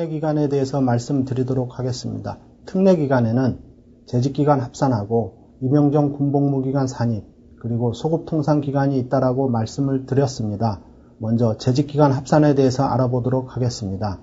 특례기간에 대해서 말씀드리도록 하겠습니다. 특례기간에는 재직기간 합산하고 임용 전 군복무기간 산입 그리고 소급통상기간이 있다라고 말씀을 드렸습니다. 먼저 재직기간 합산에 대해서 알아보도록 하겠습니다.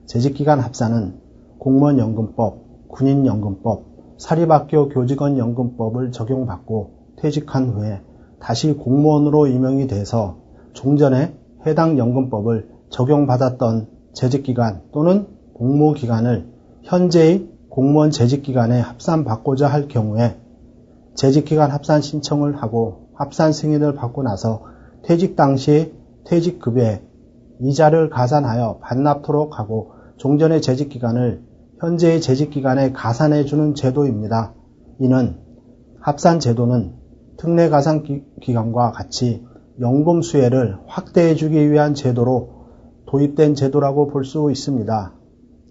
재직기간 합산은 공무원연금법, 군인연금법, 사립학교 교직원연금법을 적용받고 퇴직한 후에 다시 공무원으로 임용이 돼서 종전에 해당 연금법을 적용받았던 재직기간 또는 복무기간을 현재의 공무원 재직기간에 합산받고자 할 경우에 재직기간 합산 신청을 하고 합산 승인을 받고 나서 퇴직 당시에 퇴직급여에 이자를 가산하여 반납토록 하고 종전의 재직기간을 현재의 재직기간에 가산해주는 제도입니다. 이는 합산제도는 특례가산기간과 같이 연금수혜를 확대해주기 위한 제도로 도입된 제도라고 볼 수 있습니다.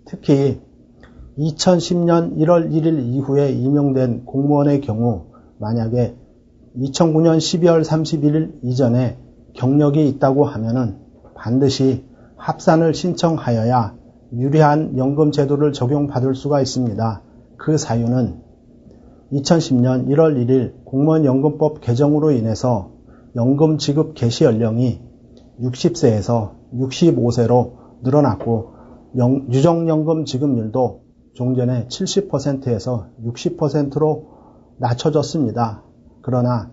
특히 2010년 1월 1일 이후에 임용된 공무원의 경우 만약에 2009년 12월 31일 이전에 경력이 있다고 하면은 반드시 합산을 신청하여야 유리한 연금 제도를 적용받을 수가 있습니다. 그 사유는 2010년 1월 1일 공무원연금법 개정으로 인해서 연금 지급 개시 연령이 60세에서 65세로 늘어났고 유정연금 지급률도 종전에 70%에서 60%로 낮춰졌습니다. 그러나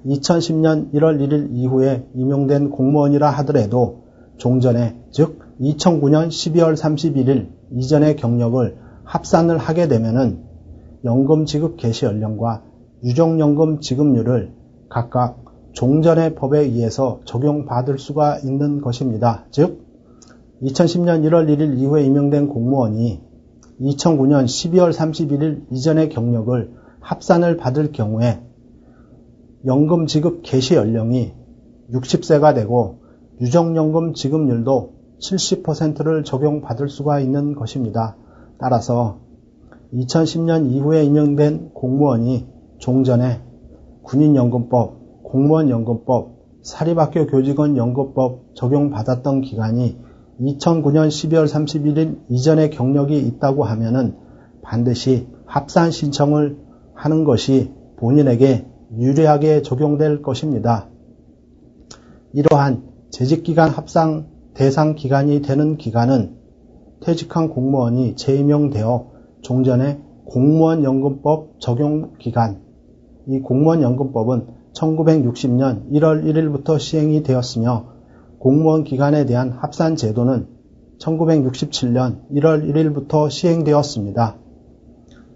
2010년 1월 1일 이후에 임용된 공무원이라 하더라도 종전에 즉 2009년 12월 31일 이전의 경력을 합산을 하게 되면은 연금 지급 개시 연령과 유정연금 지급률을 각각 종전의 법에 의해서 적용받을 수가 있는 것입니다. 즉 2010년 1월 1일 이후에 임용된 공무원이 2009년 12월 31일 이전의 경력을 합산을 받을 경우에 연금 지급 개시 연령이 60세가 되고 유정연금 지급률도 70%를 적용받을 수가 있는 것입니다. 따라서 2010년 이후에 임용된 공무원이 종전에 군인연금법, 공무원연금법, 사립학교 교직원연금법 적용받았던 기간이 2009년 12월 31일 이전의 경력이 있다고 하면은 반드시 합산 신청을 하는 것이 본인에게 유리하게 적용될 것입니다. 이러한 재직기간 합산 대상 기간이 되는 기간은 퇴직한 공무원이 재임용되어 종전에 공무원연금법 적용 기간, 이 공무원연금법은 1960년 1월 1일부터 시행이 되었으며 공무원 기간에 대한 합산 제도는 1967년 1월 1일부터 시행되었습니다.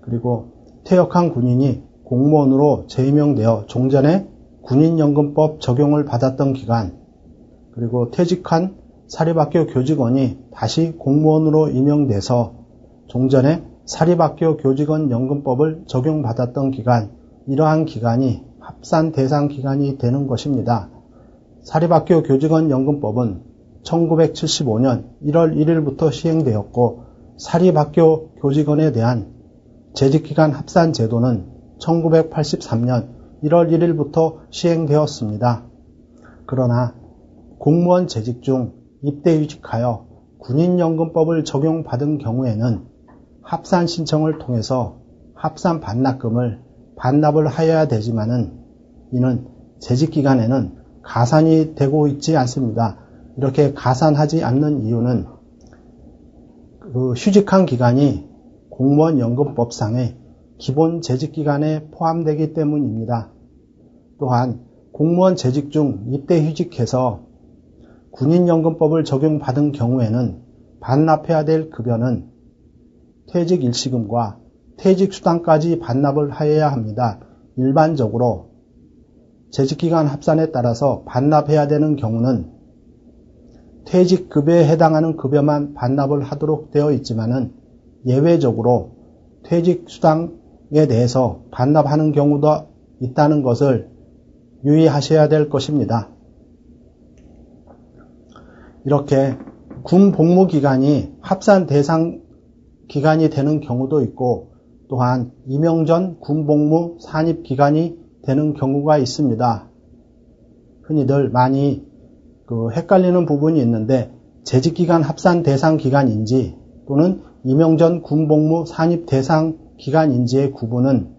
그리고 퇴역한 군인이 공무원으로 재임용되어 종전에 군인연금법 적용을 받았던 기간, 그리고 퇴직한 사립학교 교직원이 다시 공무원으로 임용돼서 종전에 사립학교 교직원 연금법을 적용받았던 기간, 이러한 기간이 합산 대상 기간이 되는 것입니다. 사립학교 교직원 연금법은 1975년 1월 1일부터 시행되었고 사립학교 교직원에 대한 재직기간 합산 제도는 1983년 1월 1일부터 시행되었습니다. 그러나 공무원 재직 중 입대휴직하여 군인연금법을 적용받은 경우에는 합산 신청을 통해서 합산 반납금을 반납을 하여야 되지만은 이는 재직기간에는 가산이 되고 있지 않습니다. 이렇게 가산하지 않는 이유는 휴직한 기간이 공무원연금법상의 기본 재직기간에 포함되기 때문입니다. 또한 공무원 재직 중 입대휴직해서 군인연금법을 적용받은 경우에는 반납해야 될 급여는 퇴직일시금과 퇴직수당까지 반납을 하여야 합니다. 일반적으로 재직기간 합산에 따라서 반납해야 되는 경우는 퇴직급여에 해당하는 급여만 반납을 하도록 되어 있지만은 예외적으로 퇴직수당에 대해서 반납하는 경우도 있다는 것을 유의하셔야 될 것입니다. 이렇게 군 복무기간이 합산 대상 기간이 되는 경우도 있고 또한 임용 전 군복무 산입 기간이 되는 경우가 있습니다. 흔히들 많이 헷갈리는 부분이 있는데 재직기간 합산 대상 기간인지 또는 임용 전 군복무 산입 대상 기간인지의 구분은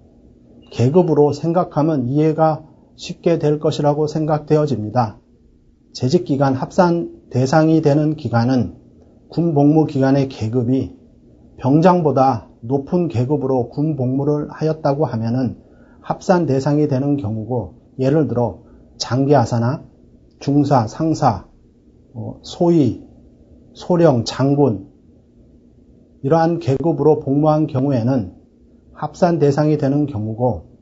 계급으로 생각하면 이해가 쉽게 될 것이라고 생각되어집니다. 재직기간 합산 대상이 되는 기간은 군복무 기간의 계급이 병장보다 높은 계급으로 군복무를 하였다고 하면은 합산 대상이 되는 경우고, 예를 들어 장기하사나 중사, 상사, 소위, 소령, 장군 이러한 계급으로 복무한 경우에는 합산 대상이 되는 경우고,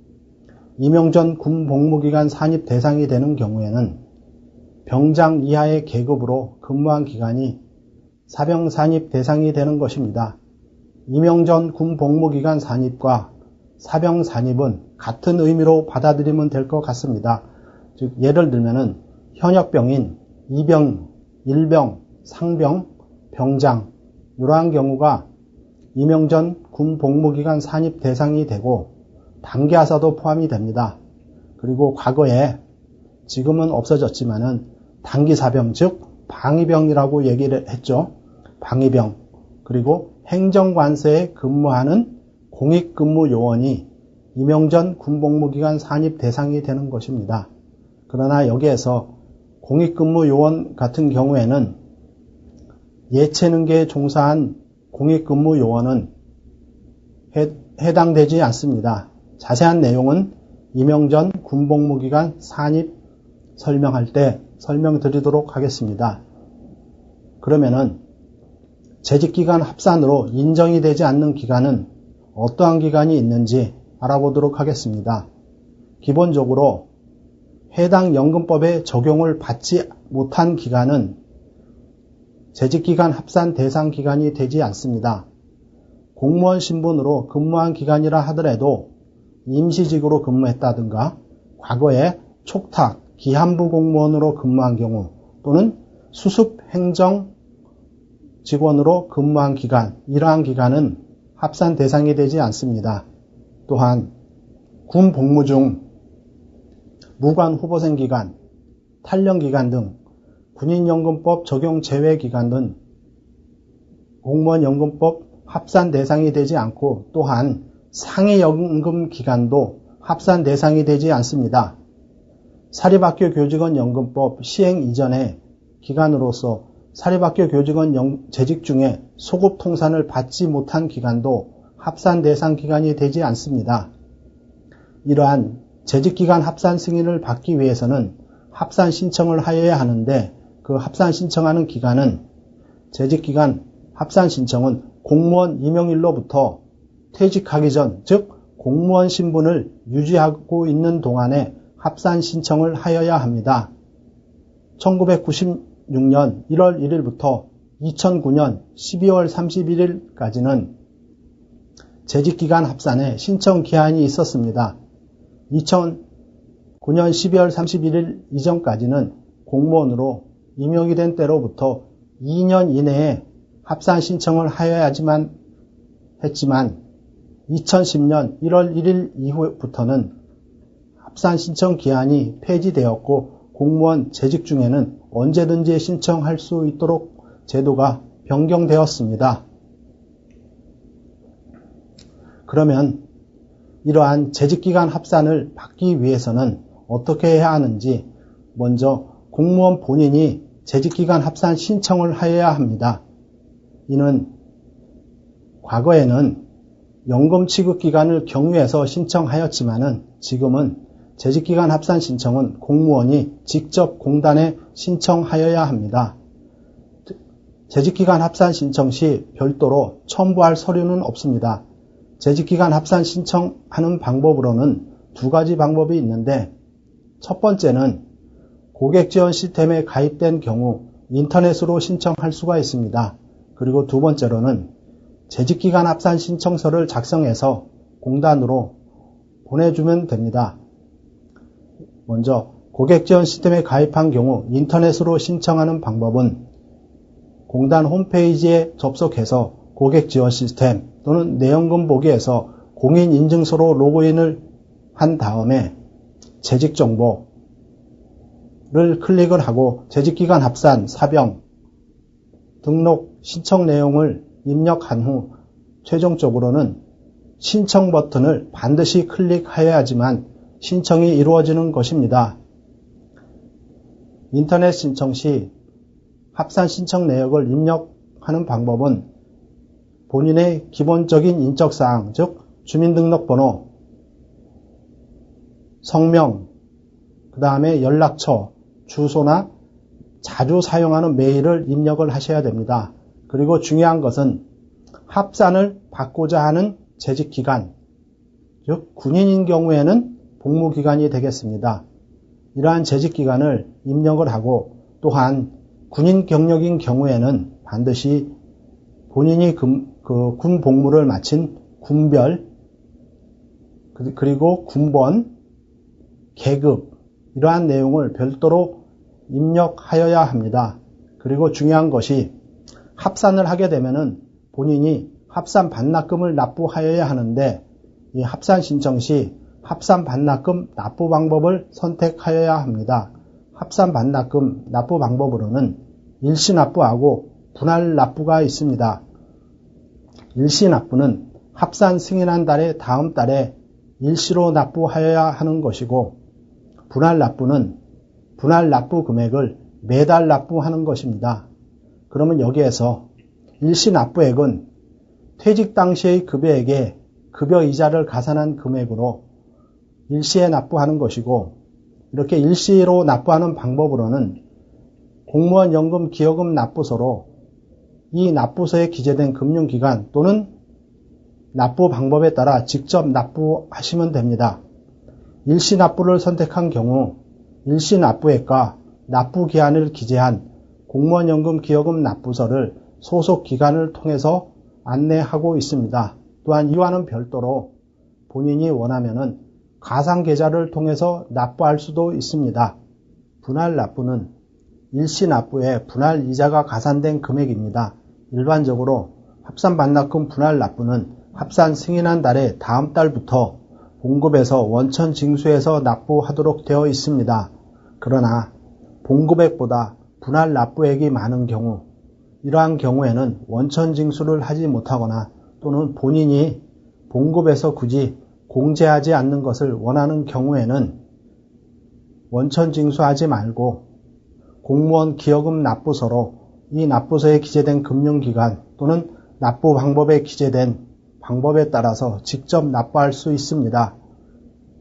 임용 전 군복무기간 산입 대상이 되는 경우에는 병장 이하의 계급으로 근무한 기간이 사병 산입 대상이 되는 것입니다. 임용 전 군복무기간 산입과 사병 산입은 같은 의미로 받아들이면 될 것 같습니다. 즉 예를 들면은 현역병인 이병, 일병, 상병, 병장 이러한 경우가 임용 전 군복무기간 산입 대상이 되고 단기하사도 포함이 됩니다. 그리고 과거에 지금은 없어졌지만은 단기사병 즉 방위병이라고 얘기를 했죠. 방위병 그리고 행정관서에 근무하는 공익근무요원이 임용 전 군복무기간 산입 대상이 되는 것입니다. 그러나 여기에서 공익근무요원 같은 경우에는 예체능계에 종사한 공익근무요원은 해당되지 않습니다. 자세한 내용은 임용 전 군복무기간 산입 설명할 때 설명드리도록 하겠습니다. 그러면은 재직기간 합산으로 인정이 되지 않는 기간은 어떠한 기간이 있는지 알아보도록 하겠습니다. 기본적으로 해당 연금법의 적용을 받지 못한 기간은 재직기간 합산 대상 기간이 되지 않습니다. 공무원 신분으로 근무한 기간이라 하더라도 임시직으로 근무했다든가 과거에 촉탁, 기한부 공무원으로 근무한 경우 또는 수습 행정 직원으로 근무한 기간, 이러한 기간은 합산 대상이 되지 않습니다. 또한 군 복무 중 무관 후보생 기간, 탈영 기간 등 군인연금법 적용 제외 기간은 공무원연금법 합산 대상이 되지 않고 또한 상해연금 기간도 합산 대상이 되지 않습니다. 사립학교 교직원 연금법 시행 이전의 기간으로서 사립학교 교직원 재직 중에 소급 통산을 받지 못한 기간도 합산 대상 기간이 되지 않습니다. 이러한 재직기간 합산 승인을 받기 위해서는 합산 신청을 하여야 하는데 그 합산 신청하는 기간은 재직기간 합산 신청은 공무원 임용일로부터 퇴직하기 전, 즉 공무원 신분을 유지하고 있는 동안에 합산 신청을 하여야 합니다. 1996년 1월 1일부터 2009년 12월 31일까지는 재직기간 합산에 신청 기한이 있었습니다. 2009년 12월 31일 이전까지는 공무원으로 임용이 된 때로부터 2년 이내에 합산 신청을 하여야지만 했지만 2010년 1월 1일 이후부터는 합산 신청 기한이 폐지되었고 공무원 재직 중에는 언제든지 신청할 수 있도록 제도가 변경되었습니다. 그러면 이러한 재직기간 합산을 받기 위해서는 어떻게 해야 하는지 먼저 공무원 본인이 재직기간 합산 신청을 하여야 합니다. 이는 과거에는 연금 취급 기간을 경유해서 신청하였지만은 지금은 재직기간 합산 신청은 공무원이 직접 공단에 신청하여야 합니다. 재직기간 합산 신청 시 별도로 첨부할 서류는 없습니다. 재직기간 합산 신청하는 방법으로는 두 가지 방법이 있는데 첫 번째는 고객지원 시스템에 가입된 경우 인터넷으로 신청할 수가 있습니다. 그리고 두 번째로는 재직기간 합산 신청서를 작성해서 공단으로 보내주면 됩니다. 먼저 고객지원 시스템에 가입한 경우 인터넷으로 신청하는 방법은 공단 홈페이지에 접속해서 고객지원 시스템 또는 내연금 보기에서 공인인증서로 로그인을 한 다음에 재직정보를 클릭을 하고 재직기간 합산, 사병, 등록, 신청 내용을 입력한 후 최종적으로는 신청 버튼을 반드시 클릭하여야지만 신청이 이루어지는 것입니다. 인터넷 신청 시 합산 신청 내역을 입력하는 방법은 본인의 기본적인 인적사항, 즉 주민등록번호, 성명, 그 다음에 연락처, 주소나 자주 사용하는 메일을 입력을 하셔야 됩니다. 그리고 중요한 것은 합산을 받고자 하는 재직기간, 즉 군인인 경우에는 복무기간이 되겠습니다. 이러한 재직기간을 입력을 하고 또한 군인 경력인 경우에는 반드시 본인이 군 복무를 마친 군별, 그리고 군번, 계급, 이러한 내용을 별도로 입력하여야 합니다. 그리고 중요한 것이 합산을 하게 되면은 본인이 합산 반납금을 납부하여야 하는데 이 합산 신청 시 합산 반납금 납부 방법을 선택하여야 합니다. 합산 반납금 납부 방법으로는 일시 납부하고 분할 납부가 있습니다. 일시 납부는 합산 승인한 달의 다음 달에 일시로 납부하여야 하는 것이고 분할 납부는 분할 납부 금액을 매달 납부하는 것입니다. 그러면 여기에서 일시 납부액은 퇴직 당시의 급여액에 급여이자를 가산한 금액으로 일시에 납부하는 것이고 이렇게 일시로 납부하는 방법으로는 공무원 연금 기여금 납부서로 이 납부서에 기재된 금융기관 또는 납부 방법에 따라 직접 납부하시면 됩니다. 일시 납부를 선택한 경우 일시 납부액과 납부기한을 기재한 공무원연금 기여금 납부서를 소속 기관을 통해서 안내하고 있습니다. 또한 이와는 별도로 본인이 원하면은 가상계좌를 통해서 납부할 수도 있습니다. 분할 납부는 일시 납부에 분할 이자가 가산된 금액입니다. 일반적으로 합산 반납금 분할 납부는 합산 승인한 달의 다음 달부터 봉급에서 원천 징수해서 납부하도록 되어 있습니다. 그러나 봉급액보다 분할 납부액이 많은 경우 이러한 경우에는 원천 징수를 하지 못하거나 또는 본인이 봉급에서 굳이 공제하지 않는 것을 원하는 경우에는 원천 징수하지 말고 공무원 기여금 납부서로 이 납부서에 기재된 금융기관 또는 납부 방법에 기재된 방법에 따라서 직접 납부할 수 있습니다.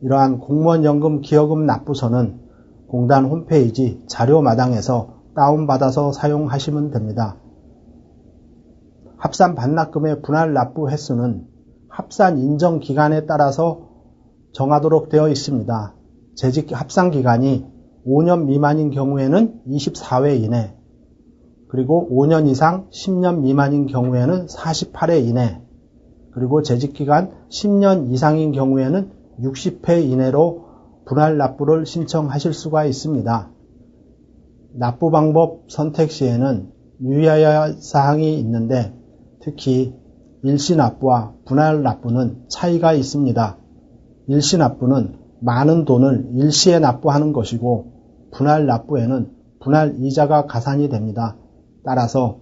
이러한 공무원 연금 기여금 납부서는 공단 홈페이지 자료마당에서 다운받아서 사용하시면 됩니다. 합산 반납금의 분할 납부 횟수는 합산 인정 기간에 따라서 정하도록 되어 있습니다. 재직 합산 기간이 5년 미만인 경우에는 24회 이내, 그리고 5년 이상 10년 미만인 경우에는 48회 이내, 그리고 재직기간 10년 이상인 경우에는 60회 이내로 분할 납부를 신청하실 수가 있습니다. 납부 방법 선택 시에는 유의해야 할 사항이 있는데 특히 일시 납부와 분할 납부는 차이가 있습니다. 일시 납부는 많은 돈을 일시에 납부하는 것이고 분할 납부에는 분할 이자가 가산이 됩니다. 따라서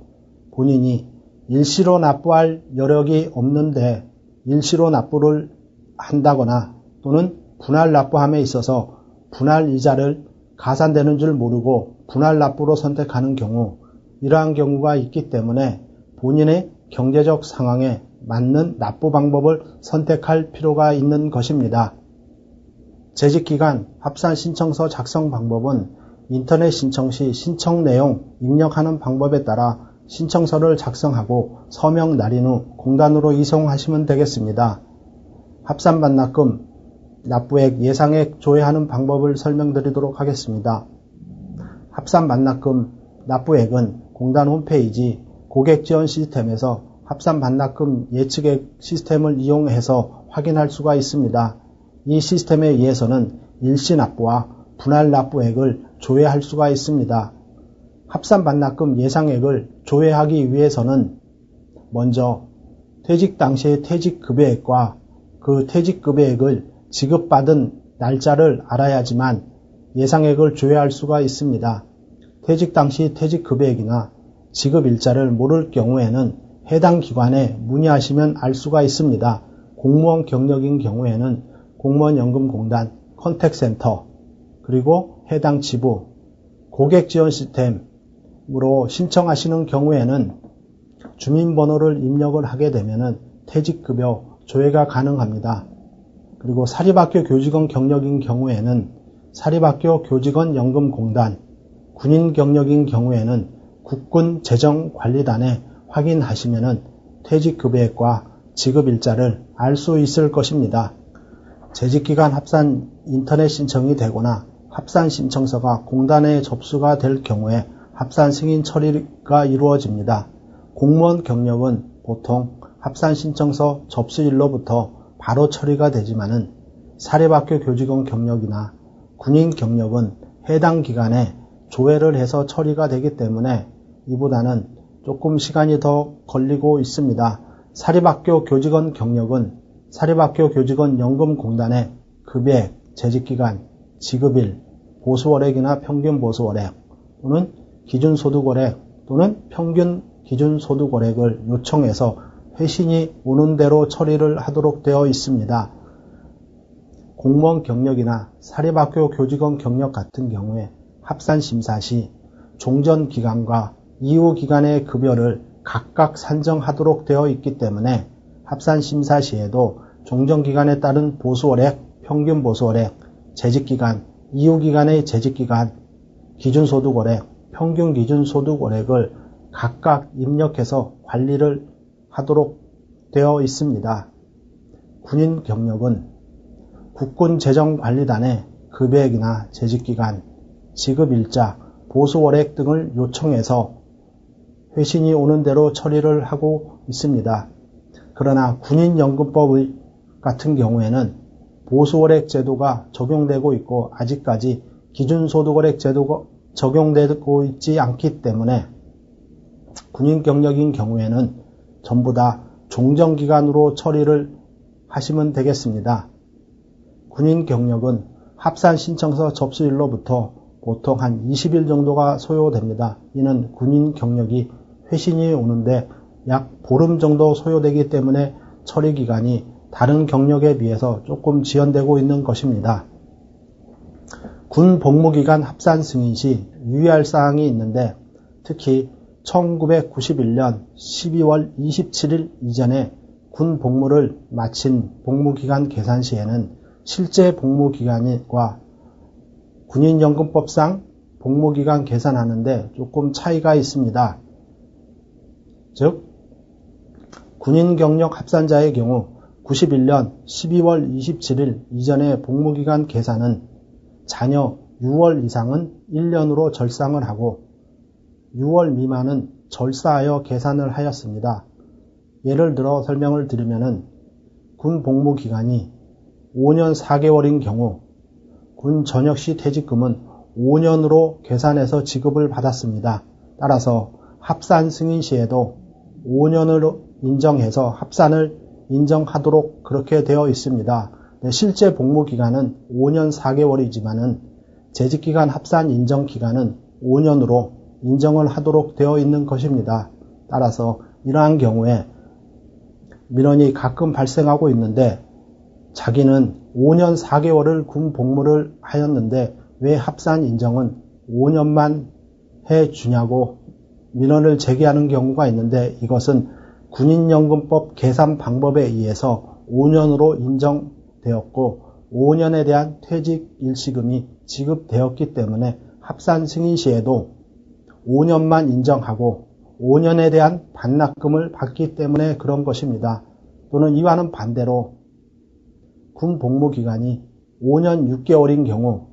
본인이 일시로 납부할 여력이 없는데 일시로 납부를 한다거나 또는 분할 납부함에 있어서 분할 이자를 가산되는 줄 모르고 분할 납부로 선택하는 경우 이러한 경우가 있기 때문에 본인의 경제적 상황에 맞는 납부 방법을 선택할 필요가 있는 것입니다. 재직기간 합산 신청서 작성 방법은 인터넷 신청 시 신청 내용 입력하는 방법에 따라 신청서를 작성하고 서명 날인 후 공단으로 이송하시면 되겠습니다. 합산 반납금 납부액 예상액 조회하는 방법을 설명드리도록 하겠습니다. 합산 반납금 납부액은 공단 홈페이지 고객 지원 시스템에서 합산 반납금 예측액 시스템을 이용해서 확인할 수가 있습니다. 이 시스템에 의해서는 일시 납부와 분할 납부액을 조회할 수가 있습니다. 합산 반납금 예상액을 조회하기 위해서는 먼저 퇴직 당시의 퇴직급여액과 그 퇴직급여액을 지급받은 날짜를 알아야지만 예상액을 조회할 수가 있습니다. 퇴직 당시 퇴직급여액이나 지급일자를 모를 경우에는 해당 기관에 문의하시면 알 수가 있습니다. 공무원 경력인 경우에는 공무원연금공단 컨택센터 그리고 해당 지부 고객지원 시스템으로 신청하시는 경우에는 주민번호를 입력을 하게 되면 퇴직급여 조회가 가능합니다. 그리고 사립학교 교직원 경력인 경우에는 사립학교 교직원 연금공단, 군인 경력인 경우에는 국군재정관리단에 확인하시면 퇴직급여액과 지급일자를 알 수 있을 것입니다. 재직기간 합산 인터넷 신청이 되거나 합산 신청서가 공단에 접수가 될 경우에 합산 승인 처리가 이루어집니다. 공무원 경력은 보통 합산 신청서 접수일로부터 바로 처리가 되지만은 사립학교 교직원 경력이나 군인 경력은 해당 기간에 조회를 해서 처리가 되기 때문에 이보다는 조금 시간이 더 걸리고 있습니다. 사립학교 교직원 경력은 사립학교 교직원 연금공단의 급여액, 재직기간, 지급일, 보수월액이나 평균 보수월액 또는 기준소득월액 또는 평균 기준소득월액을 요청해서 회신이 오는 대로 처리를 하도록 되어 있습니다. 공무원 경력이나 사립학교 교직원 경력 같은 경우에 합산심사 시 종전기간과 이후기간의 급여를 각각 산정하도록 되어 있기 때문에 합산심사 시에도 종전기간에 따른 보수월액, 평균 보수월액, 재직기간, 이후기간의 재직기간, 기준소득월액, 평균 기준소득월액을 각각 입력해서 관리를 하도록 되어 있습니다. 군인 경력은 국군재정관리단에 급여액이나 재직기간, 지급일자, 보수월액 등을 요청해서 회신이 오는 대로 처리를 하고 있습니다. 그러나 군인연금법 같은 경우에는 보수월액 제도가 적용되고 있고 아직까지 기준소득월액 제도가 적용되고 있지 않기 때문에 군인 경력인 경우에는 전부 다 종전기간으로 처리를 하시면 되겠습니다. 군인 경력은 합산 신청서 접수일로부터 보통 한 20일 정도가 소요됩니다. 이는 군인 경력이 회신이 오는데 약 보름 정도 소요되기 때문에 처리 기간이 다른 경력에 비해서 조금 지연되고 있는 것입니다. 군 복무기간 합산 승인 시 유의할 사항이 있는데 특히 1991년 12월 27일 이전에 군 복무를 마친 복무기간 계산 시에는 실제 복무기간과 군인연금법상 복무기간 계산하는데 조금 차이가 있습니다. 즉 군인경력 합산자의 경우 91년 12월 27일 이전의 복무기간 계산은 자녀 6월 이상은 1년으로 절상을 하고 6월 미만은 절사하여 계산을 하였습니다. 예를 들어 설명을 드리면은 군 복무기간이 5년 4개월인 경우 군 전역시 퇴직금은 5년으로 계산해서 지급을 받았습니다. 따라서 합산 승인 시에도 5년으로 인정해서 합산을 인정하도록 그렇게 되어 있습니다. 실제 복무기간은 5년 4개월이지만은 재직기간 합산 인정기간은 5년으로 인정을 하도록 되어 있는 것입니다. 따라서 이러한 경우에 민원이 가끔 발생하고 있는데 자기는 5년 4개월을 군 복무를 하였는데 왜 합산 인정은 5년만 해주냐고 민원을 제기하는 경우가 있는데 이것은 군인연금법 계산 방법에 의해서 5년으로 인정되었고 5년에 대한 퇴직 일시금이 지급되었기 때문에 합산 승인 시에도 5년만 인정하고 5년에 대한 반납금을 받기 때문에 그런 것입니다. 또는 이와는 반대로 군 복무기간이 5년 6개월인 경우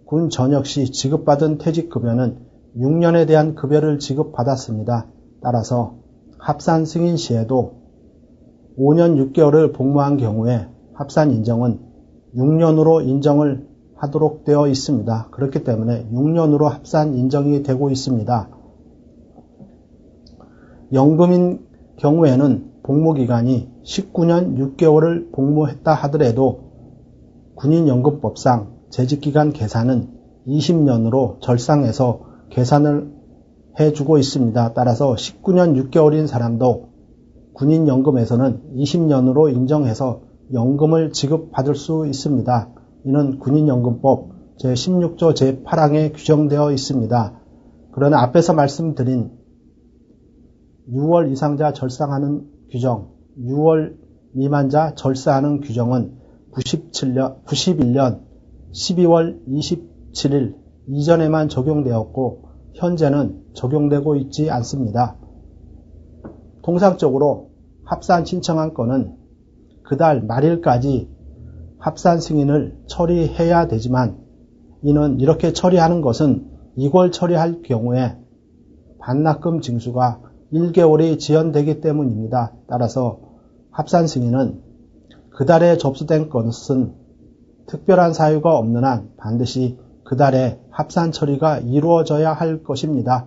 군 전역 시 지급받은 퇴직급여는 6년에 대한 급여를 지급받았습니다. 따라서 합산 승인 시에도 5년 6개월을 복무한 경우에 합산 인정은 6년으로 인정을 하도록 되어 있습니다. 그렇기 때문에 6년으로 합산 인정이 되고 있습니다. 연금인 경우에는 복무기간이 19년 6개월을 복무했다 하더라도 군인연금법상 재직기간 계산은 20년으로 절상해서 계산을 해주고 있습니다. 따라서 19년 6개월인 사람도 군인연금에서는 20년으로 인정해서 연금을 지급받을 수 있습니다. 이는 군인연금법 제16조 제8항에 규정되어 있습니다. 그러나 앞에서 말씀드린 6월 이상자 절상하는 규정, 6월 미만자 절사하는 규정은 91년 12월 27일 이전에만 적용되었고 현재는 적용되고 있지 않습니다. 통상적으로 합산 신청한 건은 그달 말일까지 합산 승인을 처리해야 되지만 이는 이렇게 처리하는 것은 이걸 처리할 경우에 반납금 징수가 1개월이 지연되기 때문입니다. 따라서 합산 승인은 그달에 접수된 것은 특별한 사유가 없는 한 반드시 그달에 합산 처리가 이루어져야 할 것입니다.